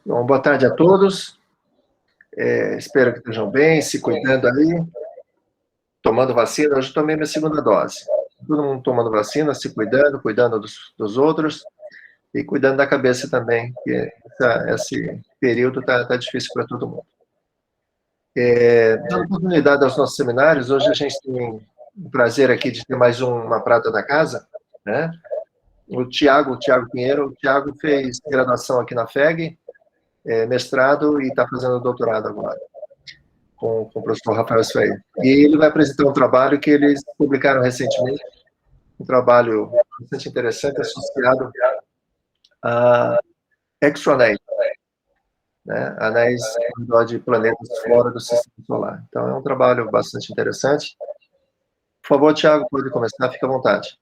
Bom, boa tarde a todos. Espero que estejam bem, se cuidando aí, tomando vacina. Hoje tomei minha segunda dose. Todo mundo tomando vacina, se cuidando, cuidando dos outros e cuidando da cabeça também, porque esse período tá difícil para todo mundo. Dando oportunidade aos nossos seminários, hoje a gente tem o prazer aqui de ter mais uma prata da casa, né? O Tiago Pinheiro. O Tiago fez graduação aqui na FEG, mestrado e está fazendo doutorado agora, com o professor Rafael Sfeir. E ele vai apresentar um trabalho que eles publicaram recentemente, um trabalho bastante interessante, associado a exoanéis, né? Anéis de planetas fora do sistema solar. Então, é um trabalho bastante interessante. Por favor, Tiago, pode começar, fica à vontade.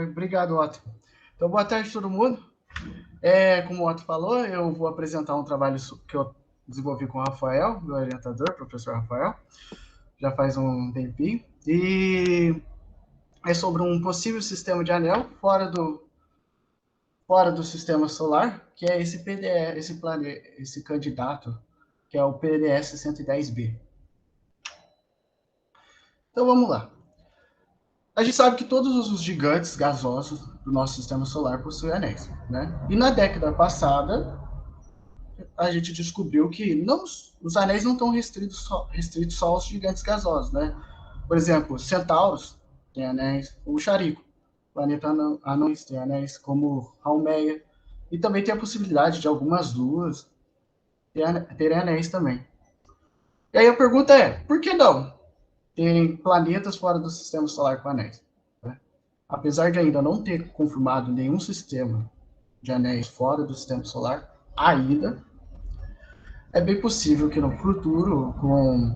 Obrigado, Otto. Então, boa tarde a todo mundo. Como o Otto falou, eu vou apresentar um trabalho que eu desenvolvi com o Rafael, meu orientador, professor Rafael, já faz um tempinho, e é sobre um possível sistema de anel fora do sistema solar, que é esse esse candidato, que é o PDS 110b. Então, vamos lá. A gente sabe que todos os gigantes gasosos do nosso sistema solar possuem anéis, né? E na década passada, a gente descobriu que os anéis não estão restritos só aos gigantes gasosos, né? Por exemplo, Centauros tem anéis, o Charico, planeta anões tem anéis, como Haumea, e também tem a possibilidade de algumas luas terem anéis também. E aí a pergunta é, por que não? Tem planetas fora do sistema solar com anéis, né? Apesar de ainda não ter confirmado nenhum sistema de anéis fora do sistema solar, ainda é bem possível que no futuro, com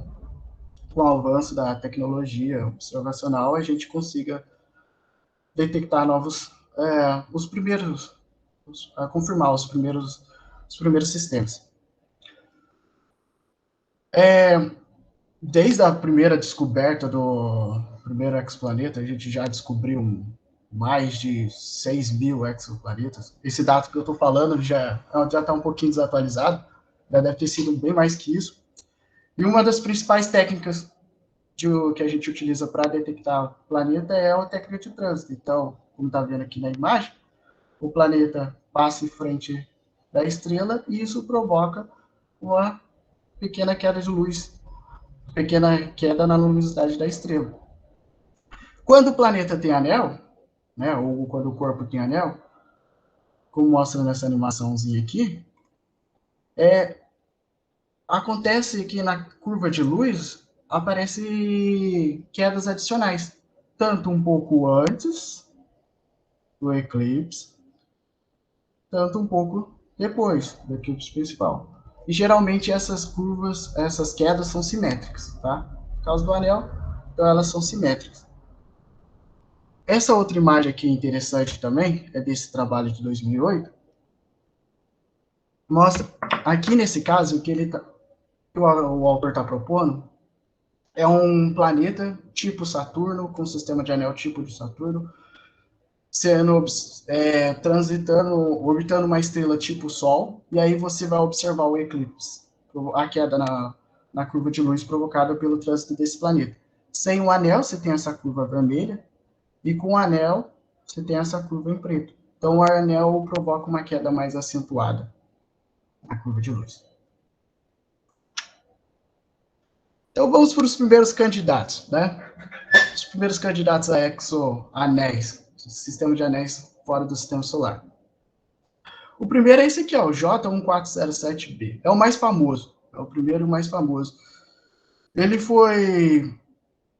o avanço da tecnologia observacional, a gente consiga detectar confirmar os primeiros sistemas. Desde a primeira descoberta do primeiro exoplaneta, a gente já descobriu mais de 6.000 exoplanetas. Esse dado que eu estou falando já está um pouquinho desatualizado, já deve ter sido bem mais que isso. E uma das principais técnicas que a gente utiliza para detectar o planeta é a técnica de trânsito. Então, como está vendo aqui na imagem, o planeta passa em frente da estrela e isso provoca uma pequena queda de luz, pequena queda na luminosidade da estrela. Quando o planeta tem anel, né, ou quando o corpo tem anel, como mostra nessa animaçãozinha aqui, acontece que na curva de luz aparecem quedas adicionais, tanto um pouco antes do eclipse, tanto um pouco depois do eclipse principal. E geralmente essas quedas são simétricas, tá? Por causa do anel, então elas são simétricas. Essa outra imagem aqui interessante também, é desse trabalho de 2008, mostra, aqui nesse caso, o autor está propondo é um planeta tipo Saturno, com sistema de anel tipo de Saturno, orbitando uma estrela tipo Sol, e aí você vai observar o eclipse, a queda na curva de luz provocada pelo trânsito desse planeta. Sem o anel, você tem essa curva vermelha, e com o anel, você tem essa curva em preto. Então, o anel provoca uma queda mais acentuada na curva de luz. Então, vamos para os primeiros candidatos, né? Os primeiros candidatos a exoanéis, sistema de anéis fora do sistema solar. O primeiro é esse aqui, ó, o J1407b. É o mais famoso, é o primeiro mais famoso. Ele foi...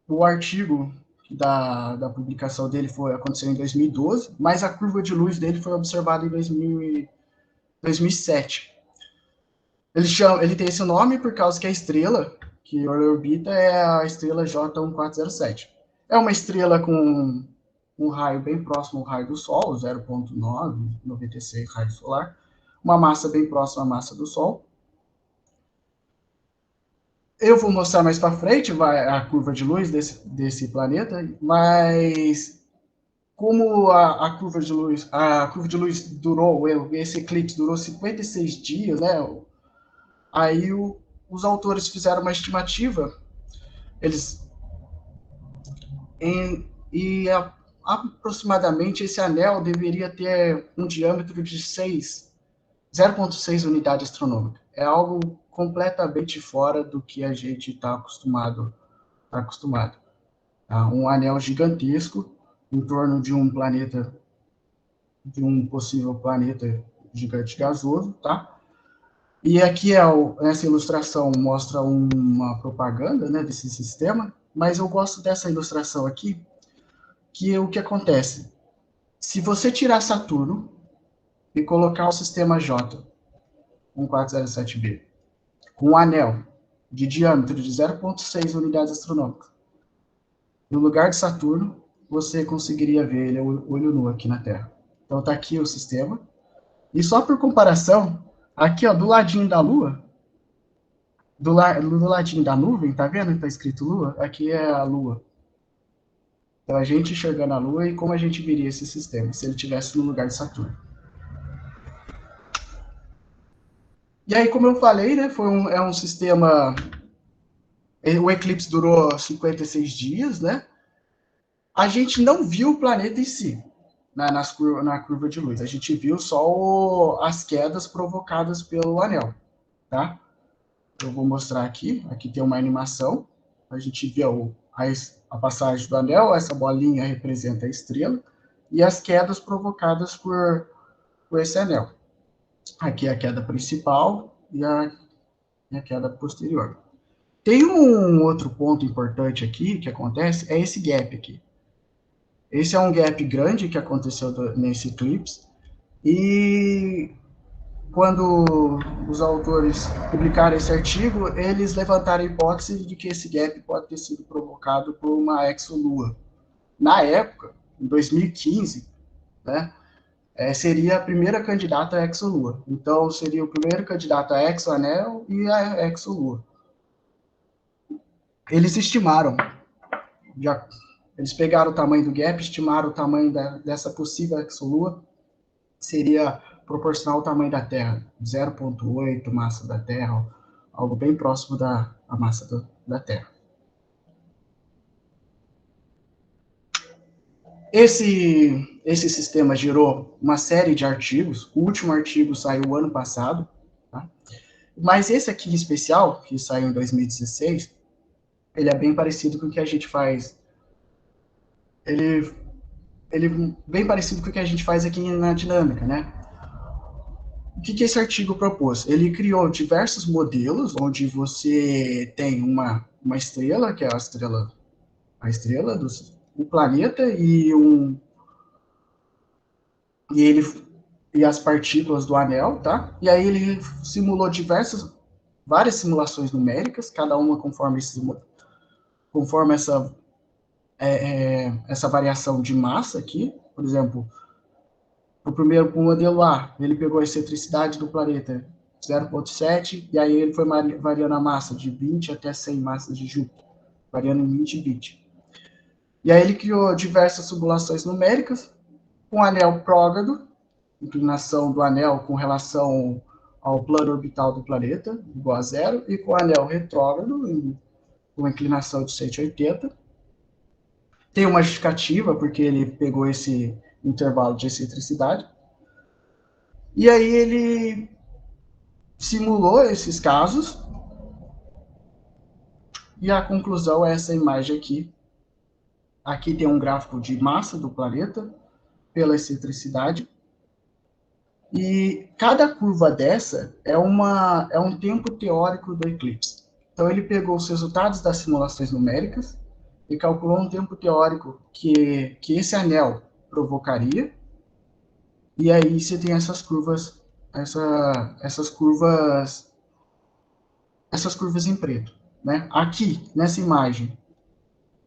O artigo da publicação dele aconteceu em 2012, mas a curva de luz dele foi observada em 2007. Ele tem esse nome por causa que a estrela que ele orbita é a estrela J1407. É uma estrela com um raio bem próximo ao raio do Sol, 0,996 raio solar, uma massa bem próxima à massa do Sol. Eu vou mostrar mais para frente a curva de luz desse planeta, mas como a curva de luz durou, esse eclipse durou 56 dias, né? Aí os autores fizeram uma estimativa, eles e aproximadamente esse anel deveria ter um diâmetro de 0,6 unidade astronômica. É algo completamente fora do que a gente está acostumado. Tá? Um anel gigantesco em torno de um planeta, de um possível planeta gigante gasoso, tá? E aqui essa ilustração mostra uma propaganda, né, desse sistema, mas eu gosto dessa ilustração aqui, que o que acontece? Se você tirar Saturno e colocar o sistema J, 1407b, com um anel de diâmetro de 0,6 unidades astronômicas, no lugar de Saturno, você conseguiria ver ele olho nu aqui na Terra. Então tá aqui o sistema. E só por comparação, aqui ó, do ladinho da Lua, do ladinho da nuvem, tá vendo que tá escrito Lua? Aqui é a Lua. Então a gente enxergando a Lua e como a gente veria esse sistema, se ele estivesse no lugar de Saturno. E aí, como eu falei, né, é um sistema... O eclipse durou 56 dias, né? A gente não viu o planeta em si, na curva de luz. A gente viu só as quedas provocadas pelo anel, tá? Eu vou mostrar aqui. Aqui tem uma animação. A gente vê a passagem do anel, essa bolinha representa a estrela, e as quedas provocadas por esse anel. Aqui é a queda principal e a queda posterior. Tem um outro ponto importante aqui que acontece, é esse gap aqui. Esse é um gap grande que aconteceu nesse eclipse, e quando os autores publicaram esse artigo, eles levantaram a hipótese de que esse gap pode ter sido provocado por uma exolua. Na época, em 2015, né, seria a primeira candidata a exolua. Então, seria o primeiro candidato a exoanel e a exolua. Eles estimaram, eles pegaram o tamanho do gap, estimaram o tamanho dessa possível exolua, seria proporcional ao tamanho da Terra, 0,8 massa da Terra, algo bem próximo da massa da Terra. Esse sistema gerou uma série de artigos. O último artigo saiu ano passado, tá? Mas esse aqui em especial, que saiu em 2016, ele é bem parecido com o que a gente faz. Ele é bem parecido com o que a gente faz aqui na dinâmica, né? O que esse artigo propôs? Ele criou diversos modelos, onde você tem uma estrela, que é a estrela do planeta, e as partículas do anel, tá? E aí ele simulou várias simulações numéricas, cada uma conforme essa variação de massa aqui. Por exemplo, o modelo A, ele pegou a excentricidade do planeta 0,7, e aí ele foi variando a massa de 20 até 100 massas de Júpiter, variando em 20 e 20. E aí ele criou diversas simulações numéricas, com o anel prógrado, inclinação do anel com relação ao plano orbital do planeta, igual a zero, e com o anel retrógrado, com inclinação de 180. Tem uma justificativa, porque ele pegou esse intervalo de excentricidade. E aí ele simulou esses casos, e a conclusão é essa imagem aqui. Aqui tem um gráfico de massa do planeta pela excentricidade, e cada curva dessa é um tempo teórico do eclipse. Então ele pegou os resultados das simulações numéricas e calculou um tempo teórico que esse anel provocaria, e aí você tem essas curvas em preto, né? Aqui, nessa imagem,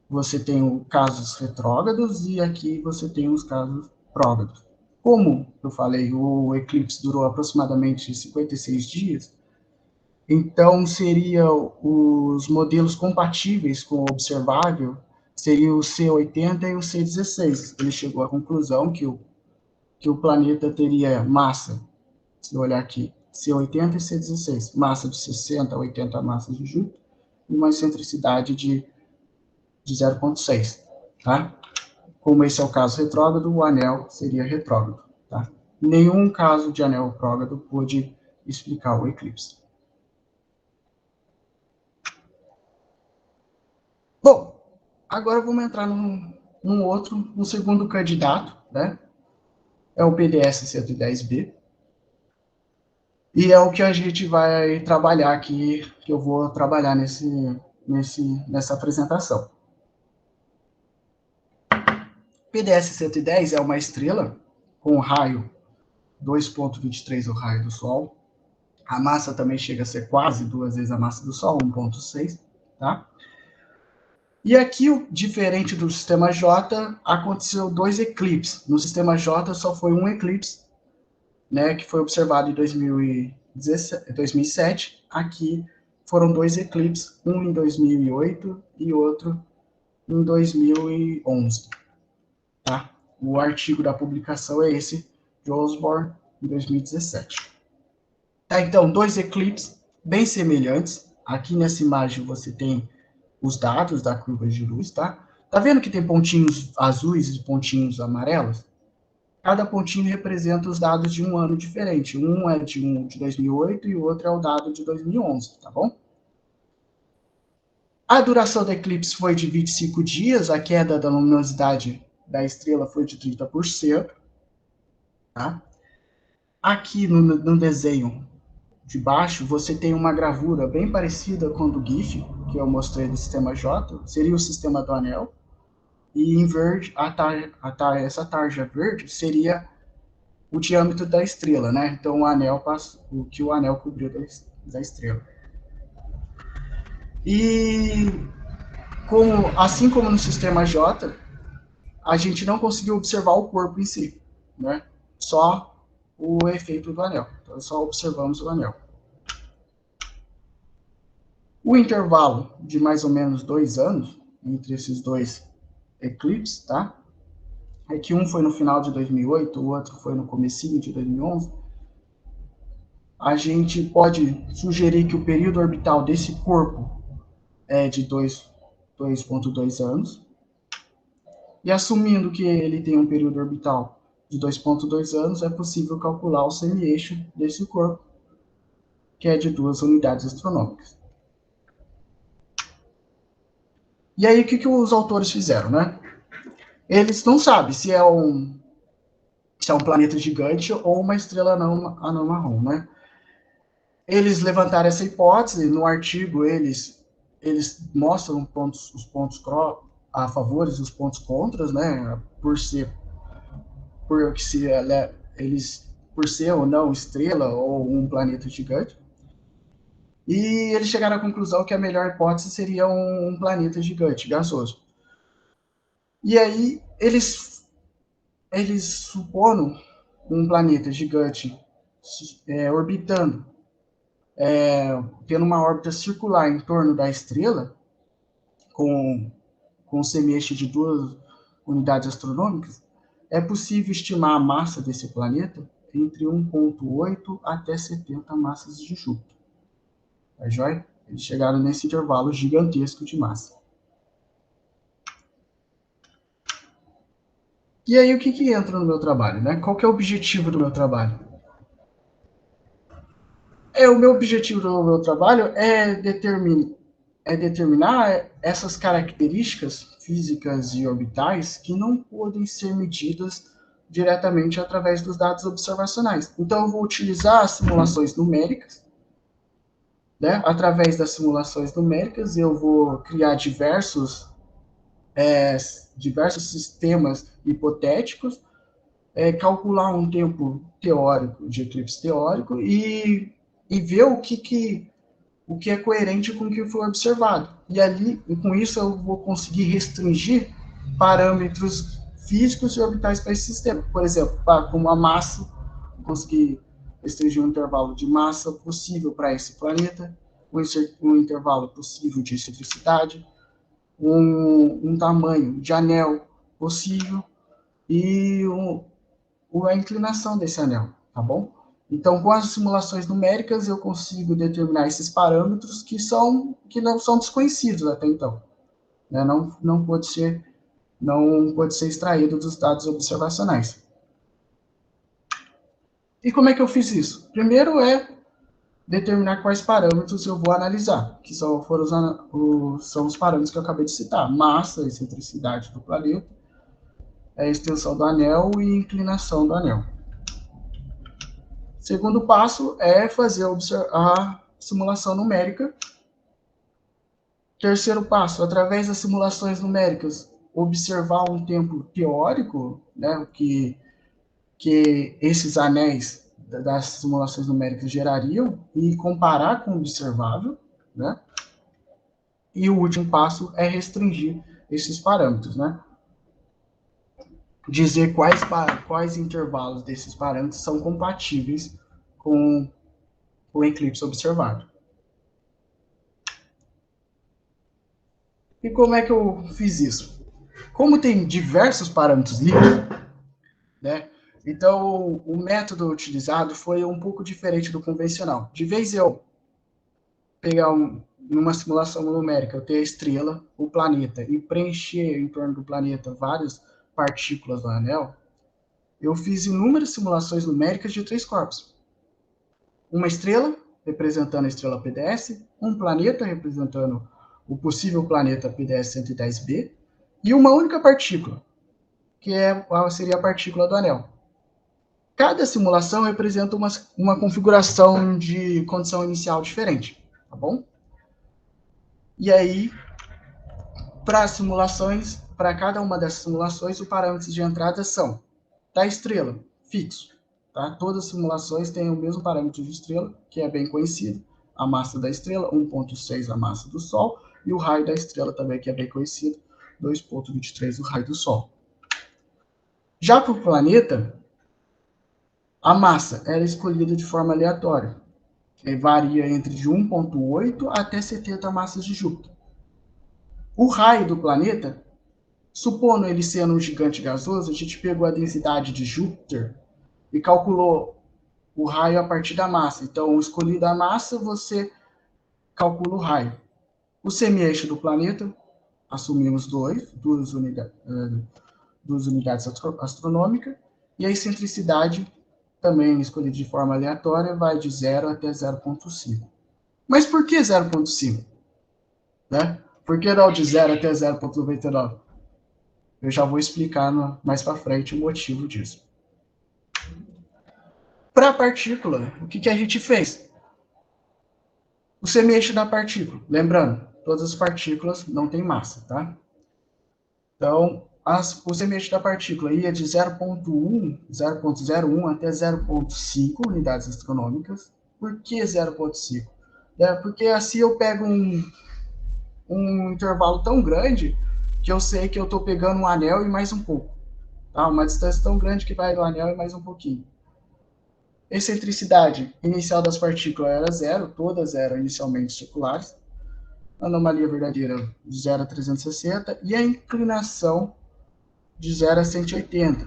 você tem os casos retrógrados e aqui você tem os casos prógrados. Como eu falei, o eclipse durou aproximadamente 56 dias, então seriam os modelos compatíveis com o observável seria o C80 e o C16. Ele chegou à conclusão que o planeta teria massa, se eu olhar aqui, C80 e C16, massa de 60 a 80 massas de Júpiter, e uma excentricidade de 0,6, tá? Como esse é o caso retrógrado, o anel seria retrógrado, tá? Nenhum caso de anel retrógrado pôde explicar o eclipse. Bom, agora vamos entrar no segundo candidato, né? É o PDS 110b. E é o que a gente vai trabalhar aqui, que eu vou trabalhar nessa apresentação. PDS 110 é uma estrela com raio 2,23 o raio do Sol. A massa também chega a ser quase 2 vezes a massa do Sol, 1,6, tá? E aqui, diferente do sistema J, aconteceu 2 eclipses. No sistema J só foi um eclipse, né, que foi observado em 2007. Aqui foram 2 eclipses, um em 2008 e outro em 2011. Tá? O artigo da publicação é esse, de Osborne, em 2017. Tá, então, 2 eclipses bem semelhantes. Aqui nessa imagem você tem os dados da curva de luz, tá? Tá vendo que tem pontinhos azuis e pontinhos amarelos? Cada pontinho representa os dados de um ano diferente. Um é de 2008 e o outro é o dado de 2011, tá bom? A duração do eclipse foi de 25 dias, a queda da luminosidade da estrela foi de 30%. Tá? Aqui no desenho de baixo, você tem uma gravura bem parecida com o do GIF, que eu mostrei do sistema J, seria o sistema do anel. E em verde, essa tarja verde seria o diâmetro da estrela, né? Então, o que o anel cobriu da estrela. E, assim como no sistema J, a gente não conseguiu observar o corpo em si, né? Só o efeito do anel. Então, só observamos o anel. O intervalo de mais ou menos 2 anos entre esses 2 eclipses, tá? É que um foi no final de 2008, o outro foi no comecinho de 2011. A gente pode sugerir que o período orbital desse corpo é de 2,2 anos. E assumindo que ele tem um período orbital de 2,2 anos, é possível calcular o semi-eixo desse corpo, que é de 2 unidades astronômicas. E aí, o que os autores fizeram, né? Eles não sabem se é um planeta gigante ou uma estrela anã marrom, né? Eles levantaram essa hipótese, no artigo eles mostram os pontos a favor e os pontos contras, né? Por ser ou não estrela ou um planeta gigante. E eles chegaram à conclusão que a melhor hipótese seria um planeta gigante, gasoso. E aí eles supondo um planeta gigante orbitando, tendo uma órbita circular em torno da estrela, com semi-eixo de 2 unidades astronômicas, é possível estimar a massa desse planeta entre 1,8 até 70 massas de Júpiter. Tá joia? Eles chegaram nesse intervalo gigantesco de massa. E aí, o que entra no meu trabalho, né? Qual que é o objetivo do meu trabalho? O meu objetivo do meu trabalho é determinar essas características físicas e orbitais que não podem ser medidas diretamente através dos dados observacionais. Então, eu vou utilizar simulações numéricas, né? Através das simulações numéricas, eu vou criar diversos sistemas hipotéticos, calcular um tempo teórico, de eclipse teórico, e ver o que é coerente com o que foi observado. E com isso eu vou conseguir restringir parâmetros físicos e orbitais para esse sistema. Por exemplo, como a massa, conseguir restringir um intervalo de massa possível para esse planeta, um intervalo possível de excentricidade, um tamanho de anel possível e a inclinação desse anel, tá bom? Então, com as simulações numéricas, eu consigo determinar esses parâmetros que não são desconhecidos até então. Né? Não pode ser extraído dos dados observacionais. E como é que eu fiz isso? Primeiro é determinar quais parâmetros eu vou analisar, que são os parâmetros que eu acabei de citar: massa, excentricidade do planeta, a extensão do anel e inclinação do anel. Segundo passo é fazer a simulação numérica. Terceiro passo, através das simulações numéricas, observar um tempo teórico, né, que esses anéis das simulações numéricas gerariam e comparar com o observável, né? E o último passo é restringir esses parâmetros, né? Dizer quais intervalos desses parâmetros são compatíveis com o eclipse observado. E como é que eu fiz isso? Como tem diversos parâmetros livres, né? Então, o método utilizado foi um pouco diferente do convencional. De vez eu pegar numa simulação numérica, eu ter a estrela, o planeta, e preencher em torno do planeta várias partículas do anel, eu fiz inúmeras simulações numéricas de 3 corpos. Uma estrela, representando a estrela PDS, um planeta, representando o possível planeta PDS-110b, e uma única partícula, que seria a partícula do anel. Cada simulação representa uma configuração de condição inicial diferente, tá bom? E aí, para cada uma dessas simulações, os parâmetros de entrada são da estrela, fixo. Tá? Todas as simulações têm o mesmo parâmetro de estrela, que é bem conhecido. A massa da estrela, 1,6 a massa do Sol, e o raio da estrela também, que é bem conhecido, 2,23 o raio do Sol. Já para o planeta, a massa era escolhida de forma aleatória. Varia entre de 1,8 até 70 massas de Júpiter. O raio do planeta, supondo ele sendo um gigante gasoso, a gente pegou a densidade de Júpiter e calculou o raio a partir da massa. Então, escolhida a massa, você calcula o raio. O semi-eixo do planeta, assumimos duas unidades astronômicas, e a excentricidade, também escolhida de forma aleatória, vai de 0 até 0,5. Mas por que 0,5? Né? Por que não de 0 até 0,99? Eu já vou explicar mais para frente o motivo disso. Para a partícula, o que a gente fez? O semi-eixo da partícula. Lembrando, todas as partículas não têm massa, tá? Então, o semi-eixo da partícula ia de 0,01 até 0,5 unidades astronômicas. Por que 0,5? Porque assim eu pego um intervalo tão grande que eu sei que eu estou pegando um anel e mais um pouco. Tá? Uma distância tão grande que vai do anel e mais um pouquinho. Excentricidade inicial das partículas era 0, todas eram inicialmente circulares. Anomalia verdadeira de 0 a 360 e a inclinação de 0 a 180,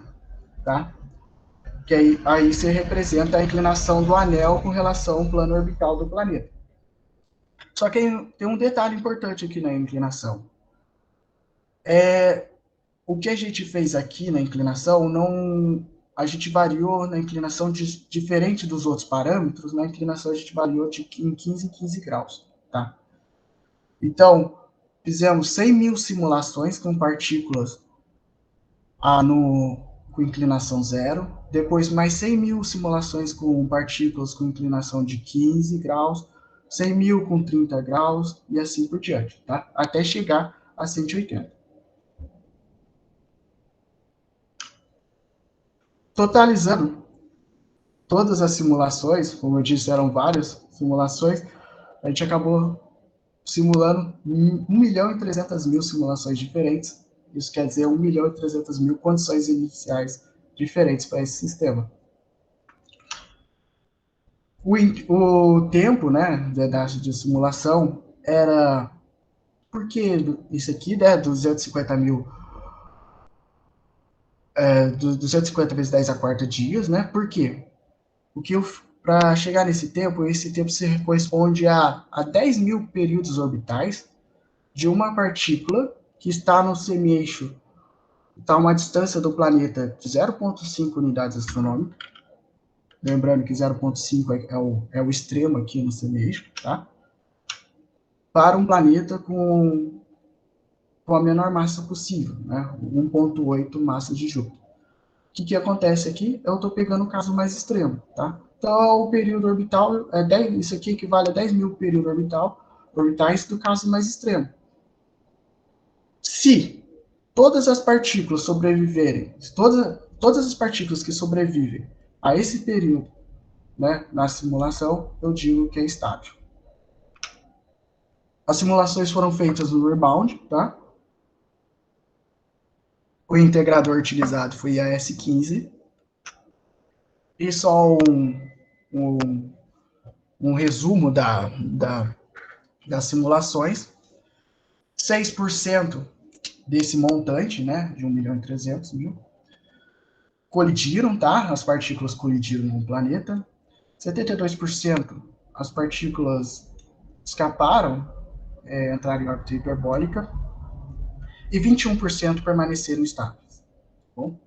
tá? Que aí você representa a inclinação do anel com relação ao plano orbital do planeta. Só que tem um detalhe importante aqui na inclinação. O que a gente fez aqui na inclinação, a gente variou na inclinação diferente dos outros parâmetros, na inclinação a gente variou em 15 em 15 graus, tá? Então, fizemos 100 mil simulações com partículas com inclinação 0, depois mais 100 mil simulações com partículas com inclinação de 15 graus, 100 mil com 30 graus e assim por diante, tá? Até chegar a 180. Totalizando todas as simulações, como eu disse, eram várias simulações, a gente acabou simulando 1.300.000 simulações diferentes. Isso quer dizer 1.300.000 condições iniciais diferentes para esse sistema. O tempo, né, de simulação era Por que isso aqui, né, 250 mil, 250 vezes 10 a quarta dias, né? Por quê? Porque para chegar esse tempo se corresponde a 10 mil períodos orbitais de uma partícula que está no semi-eixo, está a uma distância do planeta de 0,5 unidades astronômicas. Lembrando que 0,5 é o extremo aqui no semi-eixo, tá? Para um planeta com a menor massa possível, né? 1,8 massas de Júpiter. O que acontece aqui? Eu estou pegando o caso mais extremo, tá? Então, o período orbital, isso aqui equivale a 10 mil períodos orbitais do caso mais extremo. Se todas as partículas sobreviverem, todas as partículas que sobrevivem a esse período, né, na simulação, eu digo que é estável. As simulações foram feitas no Rebound, tá? O integrador utilizado foi IAS-15. E só um resumo das simulações. 6% desse montante, né, de 1.300.000, colidiram, tá? As partículas colidiram no planeta. 72% as partículas escaparam, entraram em órbita hiperbólica, e 21% permaneceram estáveis. Bom?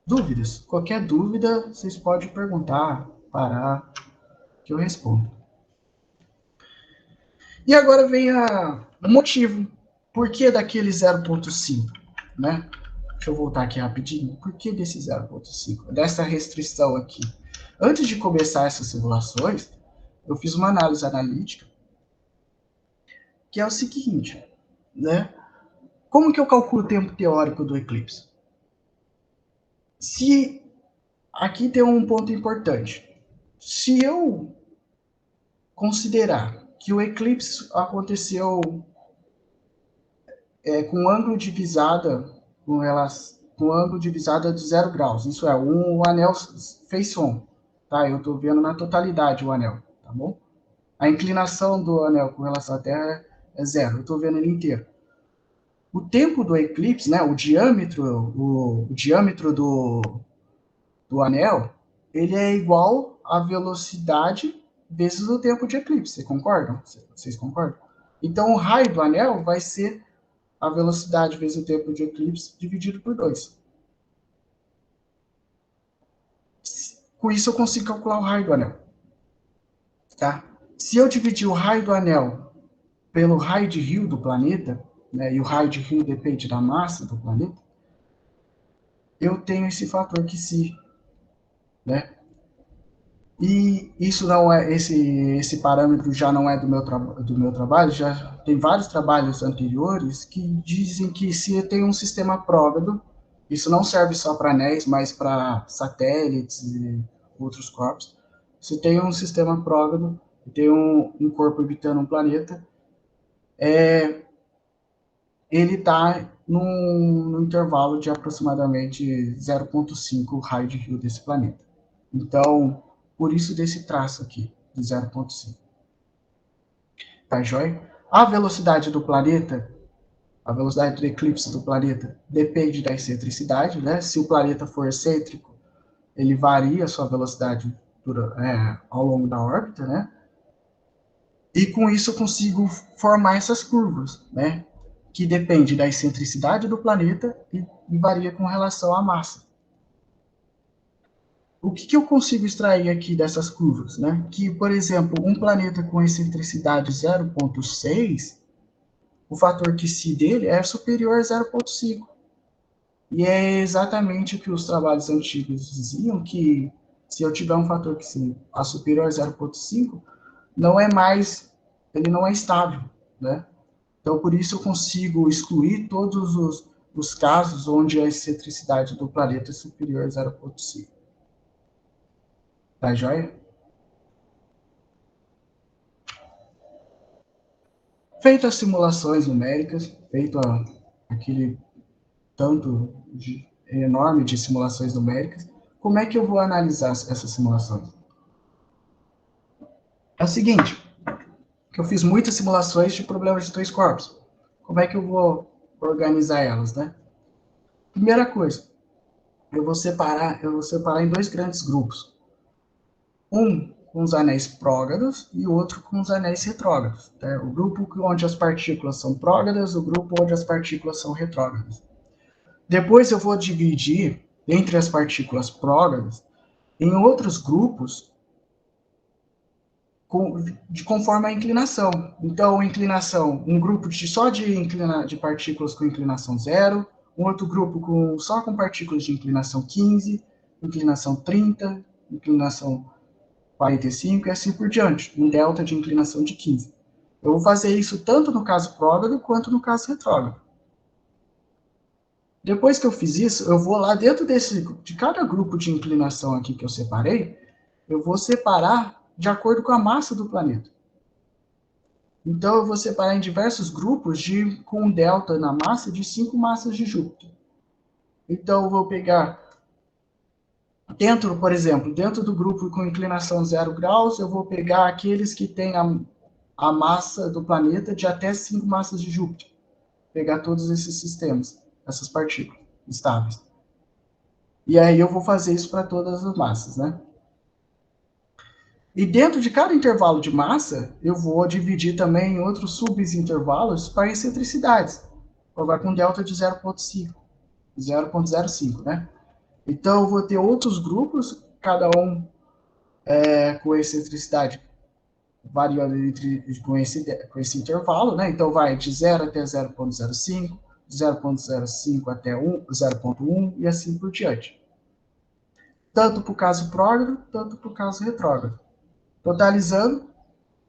Dúvidas? Qualquer dúvida, vocês podem perguntar, parar, que eu respondo. E agora vem o motivo. Por que daquele 0,5? Né? Deixa eu voltar aqui rapidinho. Por que desse 0,5? Dessa restrição aqui. Antes de começar essas simulações, eu fiz uma análise analítica, que é o seguinte, né? Como que eu calculo o tempo teórico do eclipse? Se aqui tem um ponto importante. Se eu considerar que o eclipse aconteceu com ângulo de visada com ângulo de visada de 0 graus, isso é, o anel face-on, tá? Eu estou vendo na totalidade o anel, tá bom? A inclinação do anel com relação à Terra é 0, eu estou vendo ele inteiro. O tempo do eclipse, né, o diâmetro do anel, ele é igual à velocidade vezes o tempo de eclipse, vocês concordam? Então, o raio do anel vai ser a velocidade vezes o tempo de eclipse dividido por 2. Com isso, eu consigo calcular o raio do anel. Tá? Se eu dividir o raio do anel pelo raio de Rio do planeta, né, e o raio de Rio depende da massa do planeta, eu tenho esse fator que se, né? E isso não é esse parâmetro já não é do meu trabalho, já tem vários trabalhos anteriores que dizem que se tem um sistema prógrado, isso não serve só para anéis, mas para satélites e outros corpos. Se tem um sistema prógrado, tem um corpo orbitando um planeta, ele está num intervalo de aproximadamente 0,5 raio de Rio desse planeta. Então, por isso desse traço aqui, de 0,5. Tá joia? A velocidade do planeta, a velocidade do eclipse do planeta, depende da excentricidade, né? Se o planeta for excêntrico, ele varia a sua velocidade ao longo da órbita, né? E com isso eu consigo formar essas curvas, né? Que depende da excentricidade do planeta e varia com relação à massa. O que eu consigo extrair aqui dessas curvas? Né? Que, por exemplo, um planeta com excentricidade 0,6, o fator Qi dele é superior a 0,5. E é exatamente o que os trabalhos antigos diziam, que se eu tiver um fator Qi superior a 0,5, ele não é estável, né? Então, por isso eu consigo excluir todos os casos onde a excentricidade do planeta é superior a 0,5. Tá joia? Feito as simulações numéricas, feito aquele tanto enorme de simulações numéricas, como é que eu vou analisar essas simulações? É o seguinte, que eu fiz muitas simulações de problemas de dois corpos. Como é que eu vou organizar elas, né? Primeira coisa, eu vou separar em dois grandes grupos. Um com os anéis prógrados e o outro com os anéis retrógrados. Tá? O grupo onde as partículas são prógradas, o grupo onde as partículas são retrógradas. Depois eu vou dividir entre as partículas prógradas em outros grupos conforme a inclinação. Então, inclinação, um grupo só de partículas com inclinação 0, um outro grupo só com partículas de inclinação 15, inclinação 30, inclinação 45 e assim por diante, um delta de inclinação de 15. Eu vou fazer isso tanto no caso prógrado quanto no caso retrógrado. Depois que eu fiz isso, eu vou lá dentro de cada grupo de inclinação aqui que eu separei, eu vou separar de acordo com a massa do planeta. Então, eu vou separar em diversos grupos com um delta na massa de 5 massas de Júpiter. Então, eu vou pegar por exemplo, dentro do grupo com inclinação 0 graus, eu vou pegar aqueles que têm a massa do planeta de até 5 massas de Júpiter. Pegar todos esses sistemas, essas partículas estáveis. E aí eu vou fazer isso para todas as massas, né? E dentro de cada intervalo de massa, eu vou dividir também em outros subintervalos para excentricidades. Agora com delta de 0,05, né? Então, eu vou ter outros grupos, cada um com excentricidade variando com esse intervalo, né? Então, vai de 0 até 0,05, de 0,05 até 0,1 e assim por diante. Tanto para o caso prógrado, tanto para o caso retrógrado. Totalizando,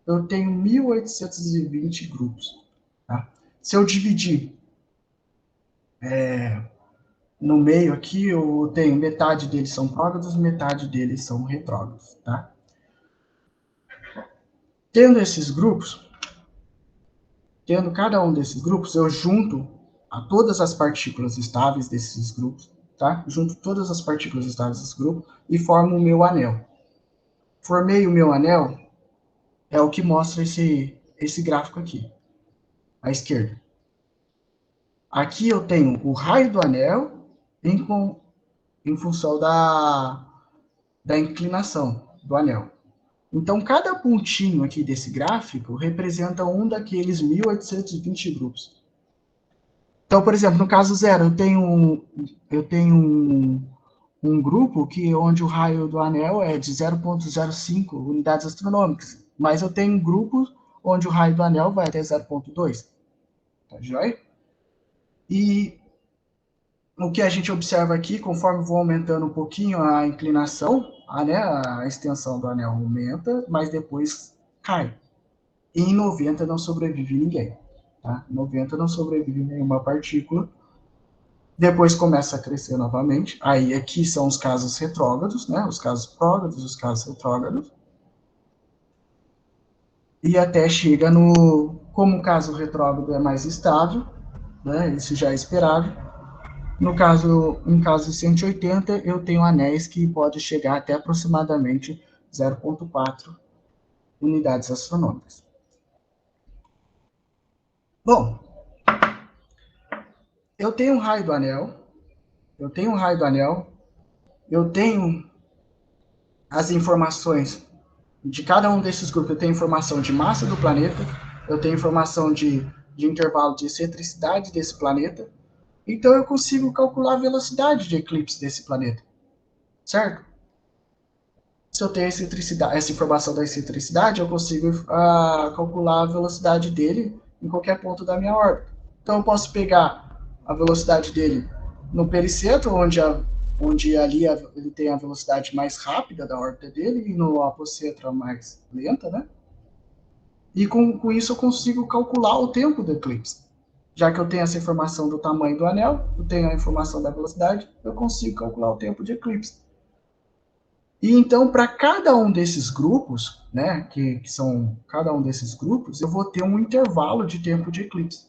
eu tenho 1.820 grupos. Tá? Se eu dividir no meio aqui, eu tenho metade deles são prógrados, metade deles são retrógrados. Tá? Tendo esses grupos, tendo cada um desses grupos, eu junto a todas as partículas estáveis desses grupos, tá? Junto todas as partículas estáveis desse grupo e formo o meu anel. Formei o meu anel, é o que mostra esse gráfico aqui, à esquerda. Aqui eu tenho o raio do anel em função da inclinação do anel. Então, cada pontinho aqui desse gráfico representa um daqueles 1.820 grupos. Então, por exemplo, no caso 0, eu tenho um grupo onde o raio do anel é de 0,05 unidades astronômicas, mas eu tenho um grupo onde o raio do anel vai até 0,2. Tá joia? E o que a gente observa aqui, conforme vou aumentando um pouquinho a inclinação, a extensão do anel aumenta, mas depois cai. E em 90 não sobrevive ninguém. Tá? Em 90 não sobrevive nenhuma partícula. Depois começa a crescer novamente. Aí aqui são os casos retrógrados, né? Os casos prógrados, os casos retrógrados. E até chega como o caso retrógrado é mais estável, né? Isso já é esperado. Em caso de 180, eu tenho anéis que podem chegar até aproximadamente 0,4 unidades astronômicas. Bom, eu tenho um raio do anel, eu tenho as informações de cada um desses grupos. Eu tenho informação de massa do planeta, eu tenho informação de intervalo de excentricidade desse planeta, então eu consigo calcular a velocidade de eclipse desse planeta, certo? Se eu tenho essa informação da excentricidade, eu consigo calcular a velocidade dele em qualquer ponto da minha órbita. Então eu posso pegar a velocidade dele no pericentro, onde ali ele tem a velocidade mais rápida da órbita dele, e no apocentro a mais lenta, né? E com isso eu consigo calcular o tempo do eclipse. Já que eu tenho essa informação do tamanho do anel, eu tenho a informação da velocidade, eu consigo calcular o tempo de eclipse. E então, para cada um desses grupos, né, que são cada um desses grupos, eu vou ter um intervalo de tempo de eclipse.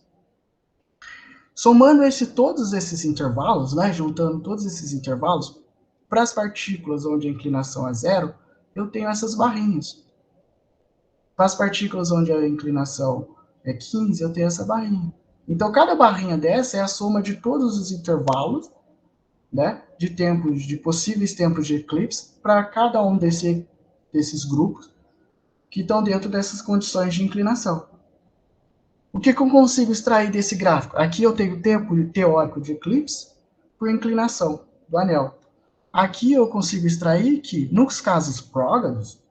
Somando todos esses intervalos, né, juntando todos esses intervalos, para as partículas onde a inclinação é 0, eu tenho essas barrinhas. Para as partículas onde a inclinação é 15, eu tenho essa barrinha. Então, cada barrinha dessa é a soma de todos os intervalos, né, de possíveis tempos de eclipse para cada um desses grupos que estão dentro dessas condições de inclinação. O que eu consigo extrair desse gráfico? Aqui eu tenho o tempo teórico de eclipse por inclinação do anel. Aqui eu consigo extrair que, nos casos próximos,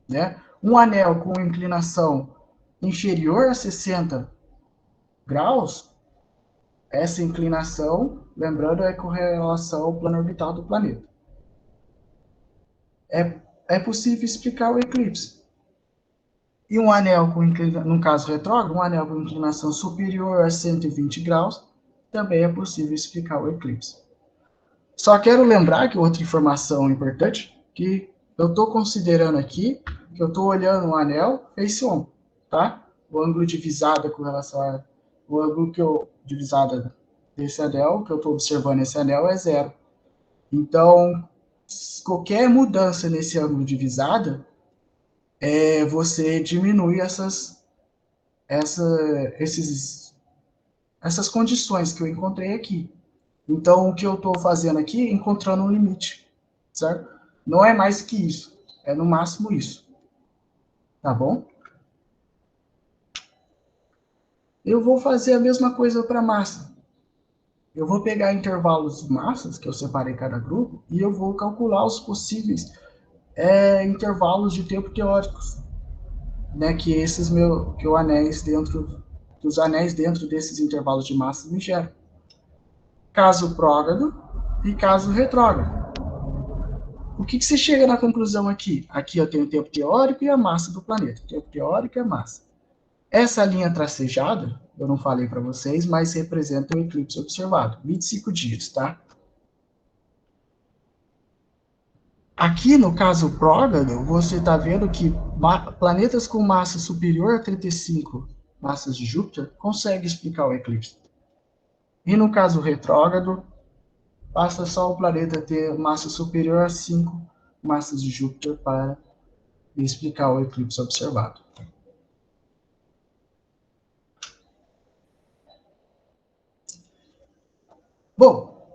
né, um anel com inclinação inferior a 60 graus, essa inclinação, lembrando, é com relação ao plano orbital do planeta. É possível explicar o eclipse. E um anel com inclinação, no caso retrógrado, um anel com inclinação superior a 120 graus, também é possível explicar o eclipse. Só quero lembrar que outra informação importante, que eu estou considerando aqui, que eu estou olhando o anel face-on, tá? O ângulo de visada com relação ao ângulo de visada desse anel, que eu estou observando esse anel, é zero. Então, qualquer mudança nesse ângulo de visada, você diminui essas condições que eu encontrei aqui. Então, o que eu estou fazendo aqui é encontrando um limite, certo? Não é mais que isso, é no máximo isso, tá bom? Eu vou fazer a mesma coisa para massa. Eu vou pegar intervalos de massas, que eu separei cada grupo, e eu vou calcular os possíveis intervalos de tempo teóricos, né, que os anéis dentro desses intervalos de massas me geram. Caso prógrado e caso retrógrado. O que você chega na conclusão aqui? Aqui eu tenho o tempo teórico e a massa do planeta. O tempo teórico e a massa. Essa linha tracejada, eu não falei para vocês, mas representa o eclipse observado. 25 dias, tá? Aqui, no caso prógrado, você está vendo que planetas com massa superior a 35 massas de Júpiter conseguem explicar o eclipse. E no caso retrógrado, basta só o planeta ter massa superior a 5 massas de Júpiter para explicar o eclipse observado. Bom,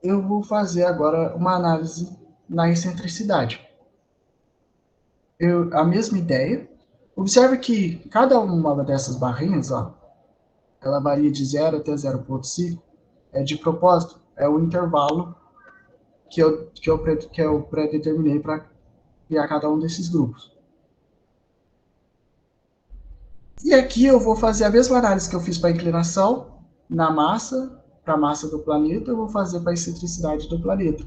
eu vou fazer agora uma análise na excentricidade. A mesma ideia. Observe que cada uma dessas barrinhas, ó, ela varia de 0 até 0,5. É de propósito, é o intervalo que eu predeterminei para criar cada um desses grupos. E aqui eu vou fazer a mesma análise que eu fiz para a inclinação na massa, para a massa do planeta, eu vou fazer para a excentricidade do planeta.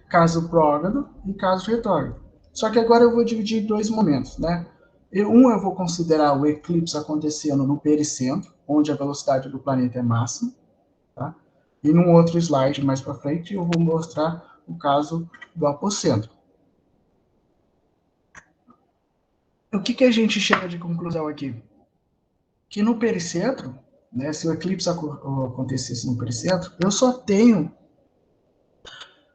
Caso prógrado e caso retrógrado. Só que agora eu vou dividir em dois momentos, né? Eu vou considerar o eclipse acontecendo no pericentro, onde a velocidade do planeta é máxima, tá? E num outro slide mais para frente eu vou mostrar o caso do apocentro. O que a gente chega de conclusão aqui? Que no pericentro, né, se o eclipse acontecesse no pericentro, eu só tenho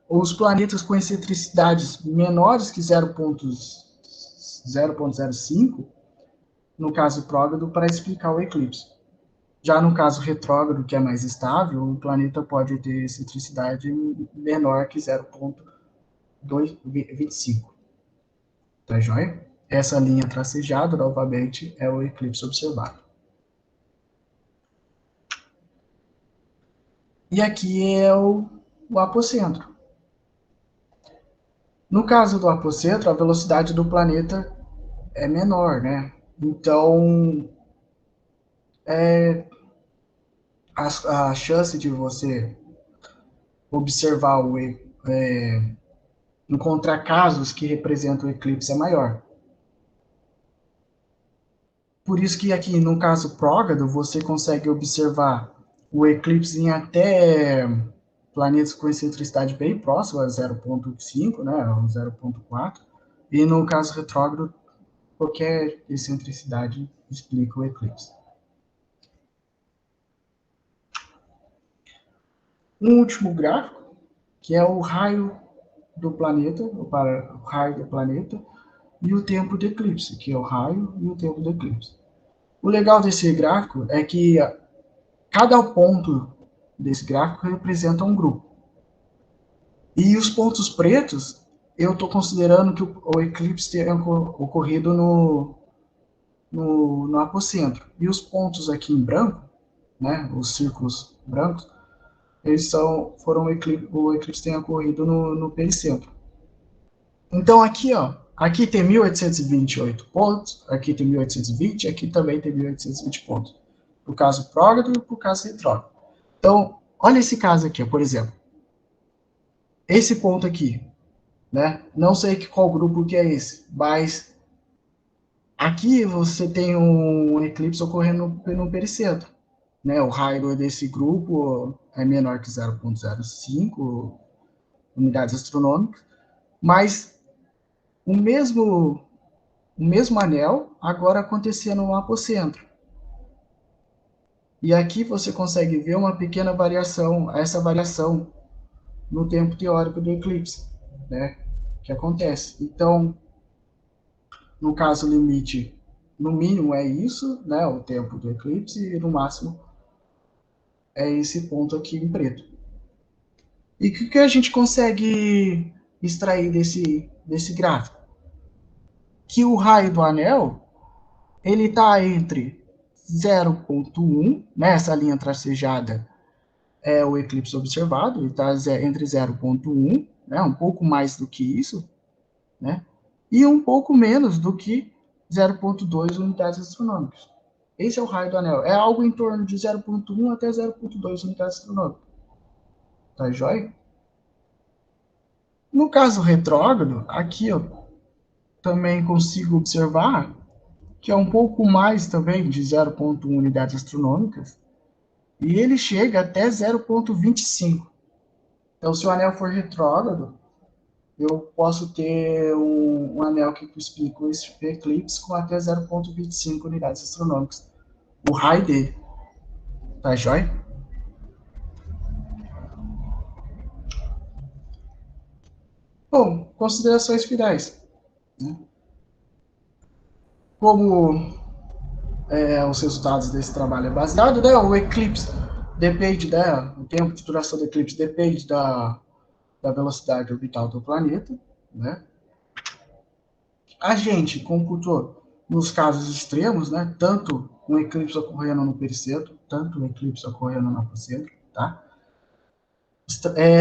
os planetas com excentricidades menores que 0,05, no caso prógrado, para explicar o eclipse. Já no caso retrógrado, que é mais estável, o planeta pode ter excentricidade menor que 0,25. Tá joia? Essa linha tracejada, novamente, é o eclipse observado. E aqui é o apocentro. No caso do apocentro, a velocidade do planeta é menor, né? Então, a chance de você observar encontrar casos que representam o eclipse é maior. Por isso que aqui, no caso prógrado, você consegue observar o eclipse em até planetas com excentricidade bem próxima a 0,5, né, 0,4, e no caso retrógrado, qualquer excentricidade explica o eclipse. Um último gráfico, que é o raio do planeta, o raio do planeta, e o tempo do eclipse, que é o raio e o tempo do eclipse. O legal desse gráfico é que cada ponto desse gráfico representa um grupo. E os pontos pretos, eu estou considerando que o eclipse tenha ocorrido no apocentro. E os pontos aqui em branco, né, os círculos brancos, eles foram o eclipse tenha ocorrido no pericentro. Então aqui, ó, aqui tem 1828 pontos, aqui tem 1820, aqui também tem 1820 pontos. Para o caso prógrado e para o caso retrógrado. Então, olha esse caso aqui, ó, por exemplo. Esse ponto aqui, né? Não sei qual grupo que é esse, mas aqui você tem um eclipse ocorrendo no pericentro, né? O raio desse grupo é menor que 0,05 unidades astronômicas, mas o mesmo anel agora acontecia no apocentro. E aqui você consegue ver uma pequena variação, essa variação no tempo teórico do eclipse, né? Que acontece. Então, no caso limite, no mínimo é isso, né? O tempo do eclipse, e no máximo é esse ponto aqui em preto. E o que a gente consegue extrair desse gráfico? Que o raio do anel ele está entre 0,1, né? Essa linha tracejada é o eclipse observado, ele está entre 0,1, né? Um pouco mais do que isso, né? E um pouco menos do que 0,2 unidades astronômicas. Esse é o raio do anel. É algo em torno de 0,1 até 0,2 unidades astronômicas. Tá joia? No caso retrógrado, aqui eu também consigo observar que é um pouco mais também de 0,1 unidades astronômicas, e ele chega até 0,25. Então, se o anel for retrógrado, eu posso ter um anel que explica esse eclipse com até 0,25 unidades astronômicas. O raio dele. Tá joia? Bom, considerações finais. Né? Como os resultados desse trabalho é baseado, né? O eclipse depende, né? O tempo de duração do eclipse depende da velocidade orbital do planeta, né? A gente computou nos casos extremos, né? Tanto um eclipse ocorrendo no pericentro, tanto um eclipse ocorrendo no apocentro, tá?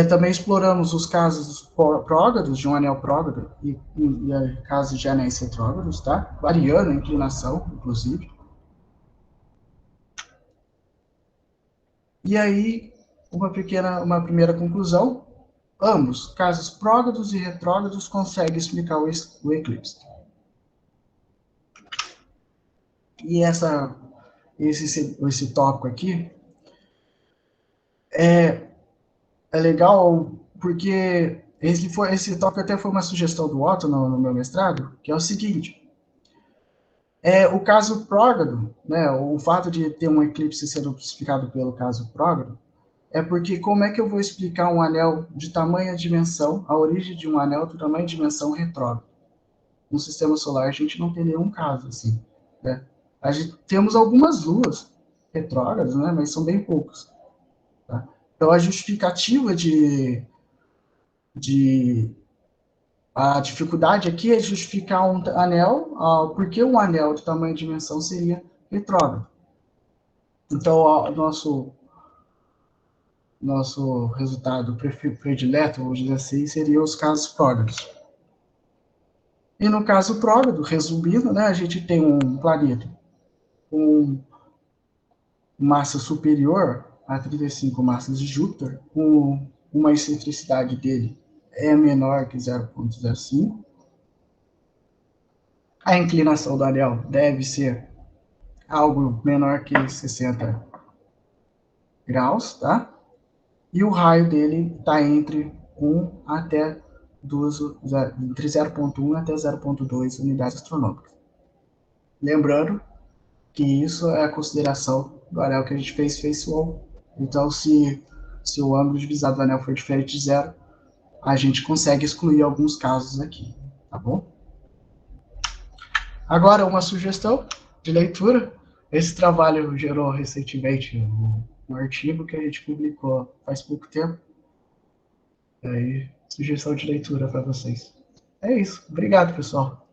Também exploramos os casos prógrados, de um anel prógrado, e casos de anéis retrógrados, tá? Variando a inclinação, inclusive. E aí, uma primeira conclusão, ambos, casos prógrados e retrógrados, conseguem explicar o eclipse. E esse tópico aqui é legal porque esse tópico até foi uma sugestão do Otto no meu mestrado, que é o seguinte, o caso prógrado, né, o fato de ter um eclipse sendo explicado pelo caso prógrado, é porque como é que eu vou explicar um anel de tamanha dimensão, a origem de um anel de tamanha dimensão retrógrado? No sistema solar a gente não tem nenhum caso assim, né? Temos algumas luas retrógradas, né, mas são bem poucos. Tá? Então a justificativa a dificuldade aqui é justificar um anel, porque um anel de tamanho e dimensão seria retrógrado. Então, o nosso resultado predileto, vamos dizer assim, seria os casos prógrados. E no caso prógrado, resumindo, né, a gente tem um planeta com massa superior a 35 massas de Júpiter, com uma excentricidade dele é menor que 0,05. A inclinação do anel deve ser algo menor que 60 graus, tá? E o raio dele está entre 1 até 2, entre 0,1 até 0,2 unidades astronômicas. Lembrando que isso é a consideração do anel que a gente fez face-wall. Então, se o ângulo divisado do anel for diferente de zero, a gente consegue excluir alguns casos aqui, tá bom? Agora, uma sugestão de leitura. Esse trabalho gerou recentemente um artigo que a gente publicou faz pouco tempo. Aí, sugestão de leitura para vocês. É isso. Obrigado, pessoal.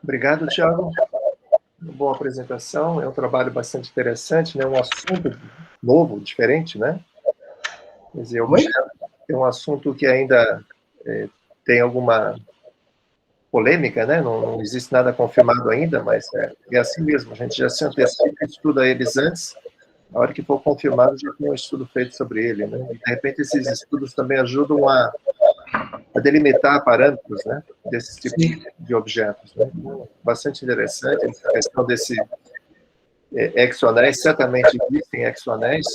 Obrigado, Thiago. Boa apresentação. É um trabalho bastante interessante, né? Um assunto novo, diferente, né? Quer dizer, é um assunto que ainda tem alguma polêmica, né? Não existe nada confirmado ainda, mas é assim mesmo. A gente já se antecipa, estuda eles antes. Na hora que for confirmado, já tem um estudo feito sobre ele, né? E, de repente, esses estudos também ajudam a delimitar parâmetros, né, desse tipo de objetos, né? Bastante interessante a questão desse exoanéis. Certamente existem exoanéis,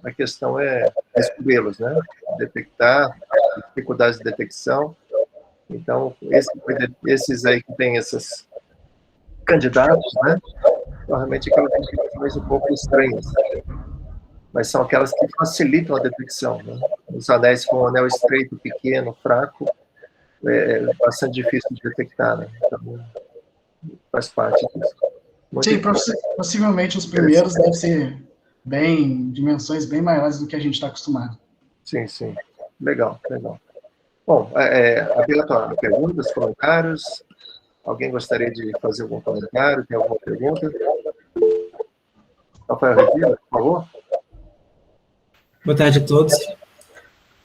a questão é descobri-los, né, detectar, dificuldades de detecção. Então, esses aí que têm esses candidatos, né, realmente aquelas detecções um pouco estranhas, mas são aquelas que facilitam a detecção, né? Os anéis com um anel estreito, pequeno, fraco, é bastante difícil de detectar, né? Então, faz parte disso. Sim, possivelmente os primeiros devem ser dimensões bem maiores do que a gente está acostumado. Sim, sim. Legal, legal. Bom, aberto a perguntas, comentários. Alguém gostaria de fazer algum comentário? Tem alguma pergunta? Rafael Revila, por favor. Boa tarde a todos.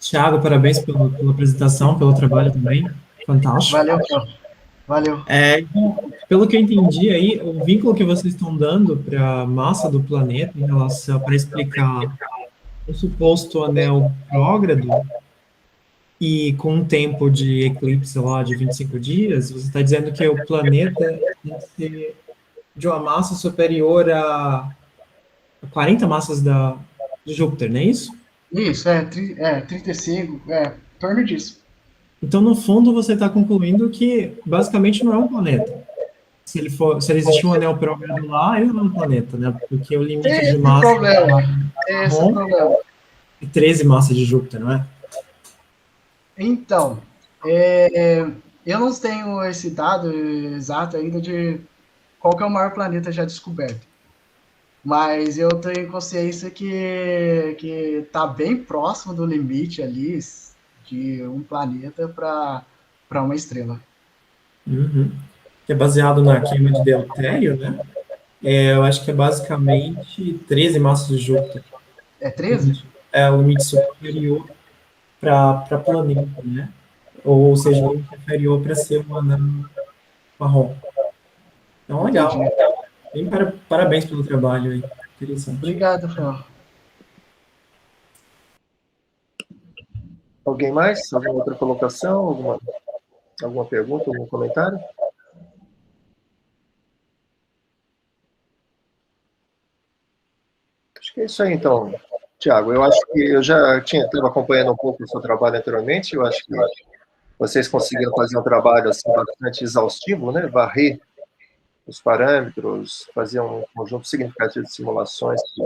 Thiago, parabéns pela apresentação, pelo trabalho também. Fantástico. Valeu, valeu. Então, pelo que eu entendi aí, o vínculo que vocês estão dando para a massa do planeta em relação para explicar um suposto anel prógrado e com um tempo de eclipse lá de 25 dias, você está dizendo que o planeta tem que ser de uma massa superior a 40 massas de Júpiter, não é isso? Isso, 35, em torno disso. Então, no fundo, você está concluindo que basicamente não é um planeta. Se ele existir um anel prógrado lá, ele não é um planeta, né? Porque o limite de massa é esse o problema. É 13 massas de Júpiter, não é? Então, eu não tenho esse dado exato ainda de qual que é o maior planeta já descoberto. Mas eu tenho consciência que está bem próximo do limite ali de um planeta para uma estrela. Uhum. Que é baseado na queima de deutério, né? Eu acho que é basicamente 13 massas de Júpiter. É 13? É o limite superior para planeta, né? Ou seja, o limite inferior para ser um anão marrom. Então, legal. Bem, parabéns pelo trabalho aí. Interessante. Obrigado, Fel. Alguém mais? Alguma outra colocação? Alguma pergunta? Algum comentário? Acho que é isso aí, então, Thiago. Eu acho que eu já estava acompanhando um pouco o seu trabalho anteriormente. Eu acho que vocês conseguiram fazer um trabalho assim, bastante exaustivo, né? Varrer os parâmetros, fazer um conjunto significativo de simulações que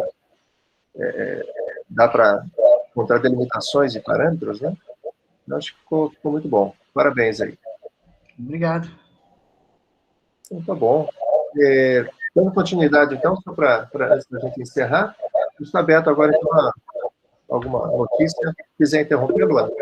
dá para encontrar delimitações de parâmetros, né? Eu acho que ficou muito bom. Parabéns aí. Obrigado. Então, tá bom. Dando continuidade, então, só para antes da gente encerrar, está aberto agora então, alguma notícia. Se quiser interromper, Luana.